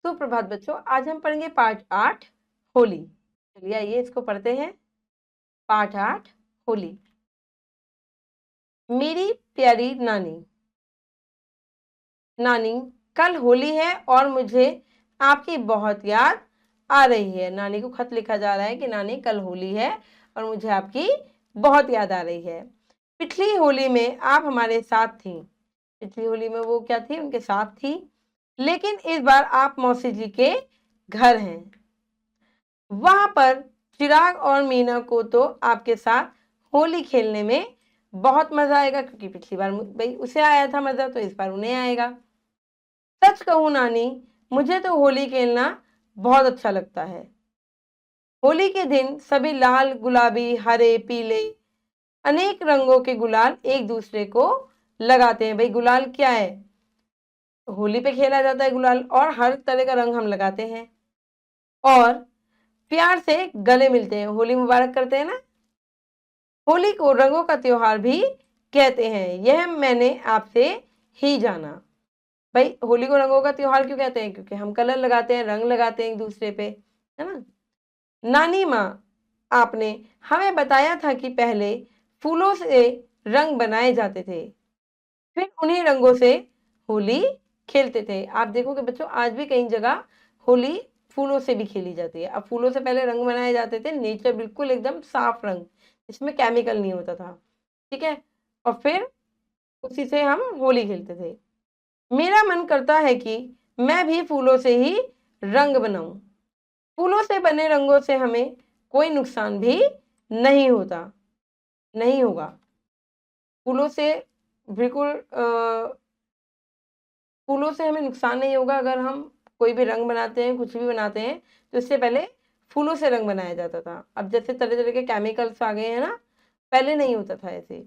सुप्रभात बच्चों, आज हम पढ़ेंगे पाठ 8 होली। चलिए आइए इसको पढ़ते हैं। पाठ 8 होली। मेरी प्यारी नानी। नानी, कल होली है और मुझे आपकी बहुत याद आ रही है। नानी को खत लिखा जा रहा है कि नानी कल होली है और मुझे आपकी बहुत याद आ रही है। पिछली होली में आप हमारे साथ थी। पिछली होली में वो क्या थी, उनके साथ थी। लेकिन इस बार आप मौसी जी के घर हैं। वहां पर चिराग और मीना को तो आपके साथ होली खेलने में बहुत मजा आएगा, क्योंकि पिछली बार भाई उसे आया था मजा, तो इस बार उन्हें आएगा। सच कहूं नानी, मुझे तो होली खेलना बहुत अच्छा लगता है। होली के दिन सभी लाल, गुलाबी, हरे, पीले अनेक रंगों के गुलाल एक दूसरे को लगाते हैं। भाई गुलाल क्या है, होली पे खेला जाता है गुलाल, और हर तरह का रंग हम लगाते हैं और प्यार से गले मिलते हैं, होली मुबारक करते हैं ना। होली को रंगों का त्योहार भी कहते हैं, यह मैंने आपसे ही जाना। भाई होली को रंगों का त्योहार क्यों कहते हैं, क्योंकि हम कलर लगाते हैं, रंग लगाते हैं एक दूसरे पे, है ना। नानी माँ, आपने हमें बताया था कि पहले फूलों से रंग बनाए जाते थे, फिर उन्हीं रंगों से होली खेलते थे। आप देखोगे बच्चों, आज भी कई जगह होली फूलों से भी खेली जाती है। अब फूलों से पहले रंग बनाए जाते थे, नेचर बिल्कुल एकदम साफ रंग, इसमें केमिकल नहीं होता था, ठीक है। और फिर उसी से हम होली खेलते थे। मेरा मन करता है कि मैं भी फूलों से ही रंग बनाऊं। फूलों से बने रंगों से हमें कोई नुकसान भी नहीं होता, नहीं होगा। फूलों से बिल्कुल फूलों से हमें नुकसान नहीं होगा। अगर हम कोई भी रंग बनाते हैं, कुछ भी बनाते हैं, तो इससे पहले फूलों से रंग बनाया जाता था। अब जैसे तरह तरह के केमिकल्स आ गए हैं ना, पहले नहीं होता था ऐसे।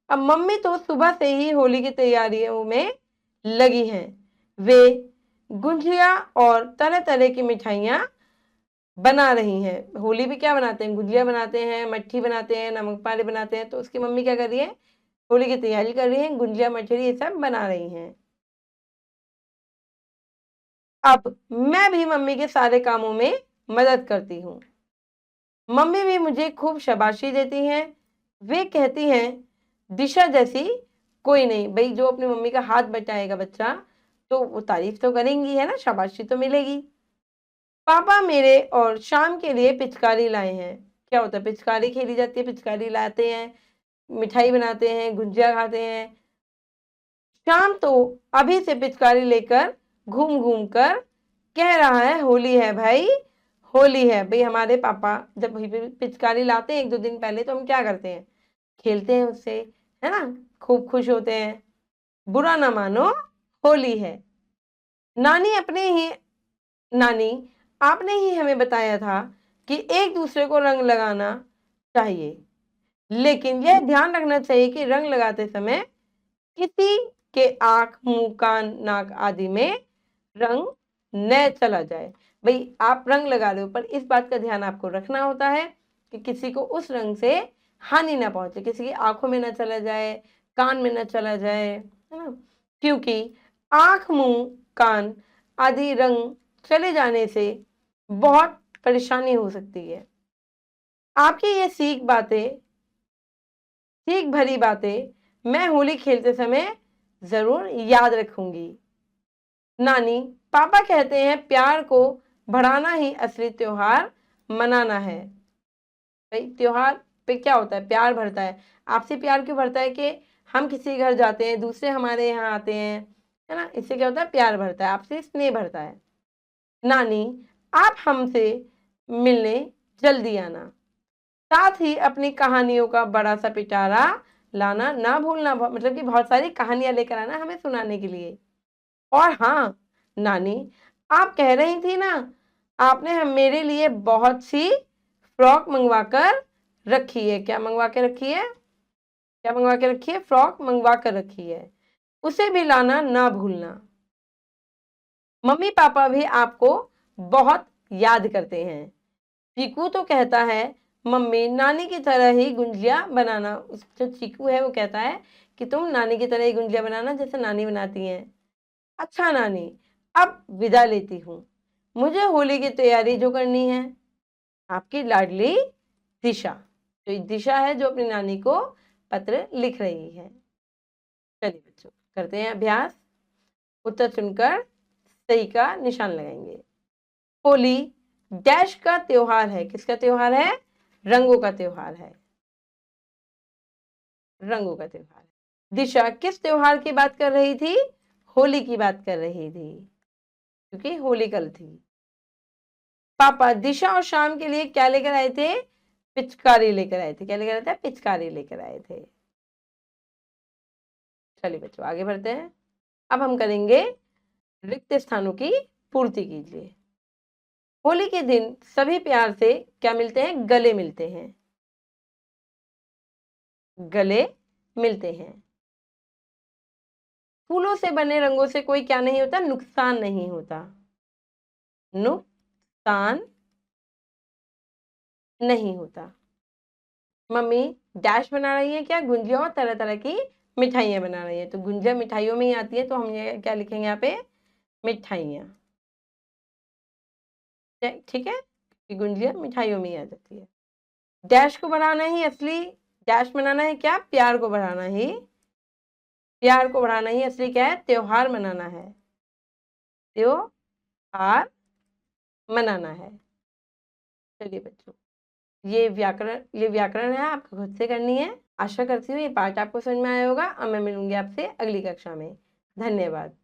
अब मम्मी तो सुबह से ही होली की तैयारियों में लगी हैं। वे गुंजिया और तरह तरह की मिठाइयाँ बना रही हैं। होली पे क्या बनाते हैं, गुंजिया बनाते हैं, मट्ठी बनाते हैं, नमक पारे बनाते हैं। तो उसकी मम्मी क्या कर रही है, होली की तैयारी कर रही है, गुंजिया मठरी ये सब बना रही हैं। अब मैं भी मम्मी के सारे कामों में मदद करती हूँ। मम्मी भी मुझे खूब शाबाशी देती हैं। वे कहती हैं, दिशा जैसी कोई नहीं। भाई जो अपनी मम्मी का हाथ बटाएगा बच्चा, तो वो तारीफ तो करेंगी, है ना, शाबाशी तो मिलेगी। पापा मेरे और शाम के लिए पिचकारी लाए हैं। क्या होता है, पिचकारी खेली जाती है, पिचकारी लाते हैं, मिठाई बनाते हैं, गुंजिया खाते हैं। शाम तो अभी से पिचकारी लेकर घूम घूम कर कह रहा है, होली है भाई, होली है। भाई हमारे पापा जब पिचकारी लाते हैं एक दो दिन पहले, तो हम क्या करते हैं, खेलते हैं उससे, है ना, खूब खुश होते हैं। बुरा ना मानो, होली है। नानी नानी, आपने ही हमें बताया था कि एक दूसरे को रंग लगाना चाहिए, लेकिन यह ध्यान रखना चाहिए कि रंग लगाते समय किसी के आंख, मुंह, कान, नाक आदि में रंग न चला जाए। भाई आप रंग लगा रहे हो, पर इस बात का ध्यान आपको रखना होता है कि किसी को उस रंग से हानि ना पहुंचे, किसी की आंखों में ना चला जाए, कान में ना चला जाए, है ना। क्योंकि आंख, मुंह, कान आदि रंग चले जाने से बहुत परेशानी हो सकती है। आपकी ये सीख भरी बातें मैं होली खेलते समय जरूर याद रखूंगी। नानी, पापा कहते हैं प्यार को बढ़ाना ही असली त्योहार मनाना है। भाई त्योहार पे क्या होता है, प्यार बढ़ता है। आपसे प्यार क्यों बढ़ता है, कि हम किसी घर जाते हैं, दूसरे हमारे यहाँ आते हैं, है ना, इससे क्या होता है, प्यार बढ़ता है, आपसे स्नेह बढ़ता है। नानी, आप हमसे मिलने जल्दी आना, साथ ही अपनी कहानियों का बड़ा सा पिटारा लाना ना भूलना। मतलब कि बहुत सारी कहानियां लेकर आना हमें सुनाने के लिए। और हाँ नानी, आप कह रही थी ना, आपने हम मेरे लिए बहुत सी फ्रॉक मंगवा कर रखी है। क्या मंगवा के रखी है, क्या मंगवा के रखी है, फ्रॉक मंगवा कर रखी है, उसे भी लाना ना भूलना। मम्मी पापा भी आपको बहुत याद करते हैं। चीकू तो कहता है, मम्मी नानी की तरह ही गुंजिया बनाना। जो चीकू है वो कहता है कि तुम नानी की तरह ही गुंजिया बनाना, जैसे नानी बनाती हैं। अच्छा नानी, अब विदा लेती हूँ, मुझे होली की तैयारी जो करनी है। आपकी लाडली दिशा। तो ये दिशा है जो अपनी नानी को पत्र लिख रही है। चलिए बच्चों, करते हैं अभ्यास। उत्तर चुनकर सही का निशान लगाएंगे। होली डैश का त्योहार है। किसका त्योहार है? रंगों का त्योहार है। रंगों का त्योहार है। दिशा किस त्योहार की बात कर रही थी? होली की बात कर रही थी, क्योंकि होली कल थी। पापा दिशा और शाम के लिए क्या लेकर आए थे? पिचकारी लेकर आए थे। क्या लेकर आए थे? पिचकारी लेकर आए थे। चलिए बच्चों, आगे बढ़ते हैं। अब हम करेंगे रिक्त स्थानों की पूर्ति कीजिए। होली के दिन सभी प्यार से क्या मिलते हैं? गले मिलते हैं। गले मिलते हैं। फूलों से बने रंगों से कोई क्या नहीं होता? नुकसान नहीं होता। नुकसान नहीं होता। मम्मी डैश बना रही है क्या? गुंजिया और तरह तरह की मिठाइयाँ बना रही है। तो गुंजिया मिठाइयों में ही आती है, तो हम ये क्या लिखेंगे यहाँ पे? मिठाइयाँ। ठीक है, कि गुंजिया मिठाइयों में ही आ जाती है। डैश को बढ़ाना ही असली, डैश बनाना है क्या? प्यार को बढ़ाना ही, प्यार को बढ़ाना ही असली क्या है? त्योहार मनाना है। त्योहार मनाना है। चलिए बच्चों, ये व्याकरण है, आपको खुद से करनी है। आशा करती हूँ ये पाठ आपको समझ में आया होगा। अब मैं मिलूंगी आपसे अगली कक्षा में। धन्यवाद।